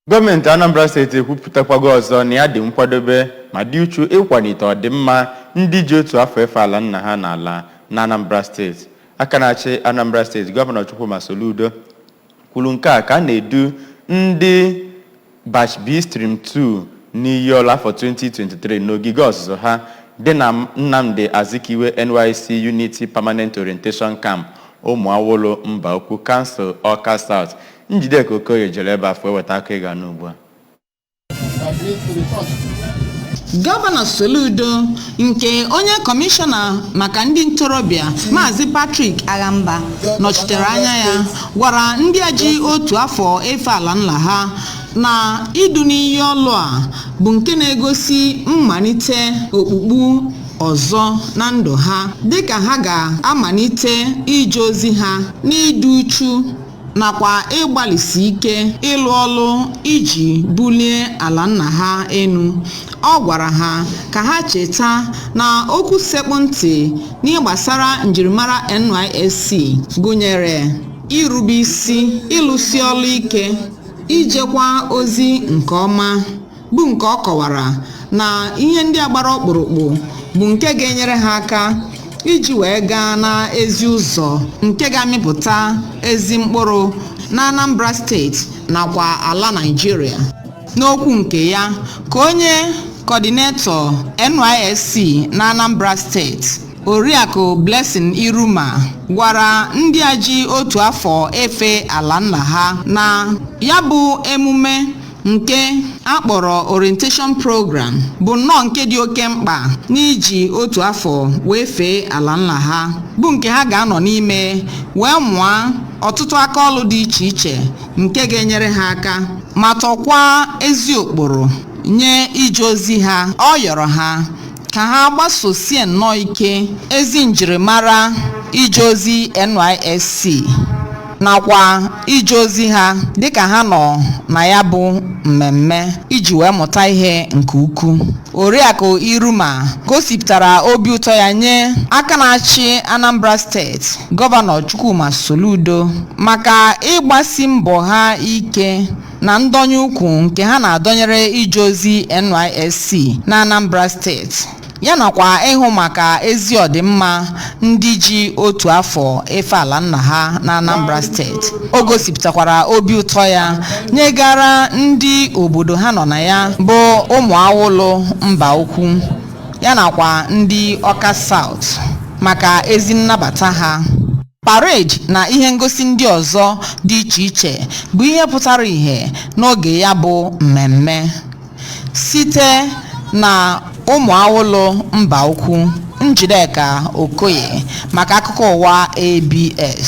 Gọọmenti Anambra steeti ekwupụtakwago ọzọ na ya dị nkwadobe ma dị uchu ịkwalite ọdịmma ndị ji otu afọ efe ala nna ha n'ala na Anambra steeti. Aka na-achị Anambra steeti Gọvanọ Chukwuma Soludo kwuru nke a ka a na-edu ndị Batch B Stream 2 n'iyi ọla afọ 2023 n'ogige ọzụzụ ha dị na Nnamdi Azikiwe NYSC Unity Permanent Orientation Camp Ụmụawolo Mba Ukwu Council Awka South. Njideka Okoye jere ebe afọ weta aka ịga n'ugbu a. Gọvanọ Soludo nke onye kọmishọna maka ndị ntorobịa Maazị Patrick Anambra nọchitere anya ya gwara ndị aji otu afọ efe ala nla ha na idu n'iyi ọlụ a bụ nke na-egosi mmalite okpukpu ọzọ na ndụ ha dịka ha ga-amalite ije ozi ha n'idu uchu nakwa ịgbalịsi ike ịlụ ọlụ iji bulie ala nna ha enu. Ọ gwara ha ka ha cheta na okwu sekpụ ntị n'ihe gbasara njirimara NYSC gụnyere irube isi, ịlụsi ọlụ ike, ijekwa ozi nke ọma, bụ nke ọ kọwara na ihe ndị agbara ọkpụrụkpụ bụ nke ga-enyere ha aka iji wee gaa na ezi ụzọ nke ga-amịpụta ezi mkpụrụ na Anambra steeti nakwa ala Nigeria. N'okwu nke ya ka onye kọdinetọ NYSC na Anambra steeti Oriakụ Blessing Iruma gwara ndị aji otu afọ efe ala nna ha na ya bụ emume nke akpọrọ orientation program bụ nnọọ nke dị oke mkpa n'iji otu afọ wee fee ala nna ha, bụ nke ha ga-anọ n'ime wee mụọ ọtụtụ akaọlụ dị iche iche nke ga-enyere ha aka ma tọkwa ezi ụkpụrụ nye ije ozi ha. Ọ yọrọ ha ka ha gbasosie nnọọ ike ezi njirimara ije ozi NYSC nakwa ije ozi ha dịka ha nọ na ya bụ mmemme iji wee mụta ihe nke ukwuu. Oriakụ Iruma gosipụtara obi ụtọ ya nye aka na-achị Anambra steeti Gọvanọ Chukwuma Soludo maka ịgbasi mbọ ha ike na ndọnye ukwu nke ha na-adọnyere ije ozi NYSC na Anambra steeti, ya nakwa ịhụ maka ezi ọdịmma ndị ji otu afọ efe ala nna ha na Anambra steeti. O gosipụtakwara obi ụtọ ya nyegara ndị obodo ha nọ na ya bụ Ụmụawolo Mba Ukwu ya nakwa ndị Awka South maka ezi nnabata ha. Parade na ihe ngosi ndị ọzọ dị iche iche bụ ihe pụtara ihe n'oge ya bụ mmemme. Site na Ụmụawolo Mba Ukwu, Njideka Okoye maka akụkọ ụwa ABS.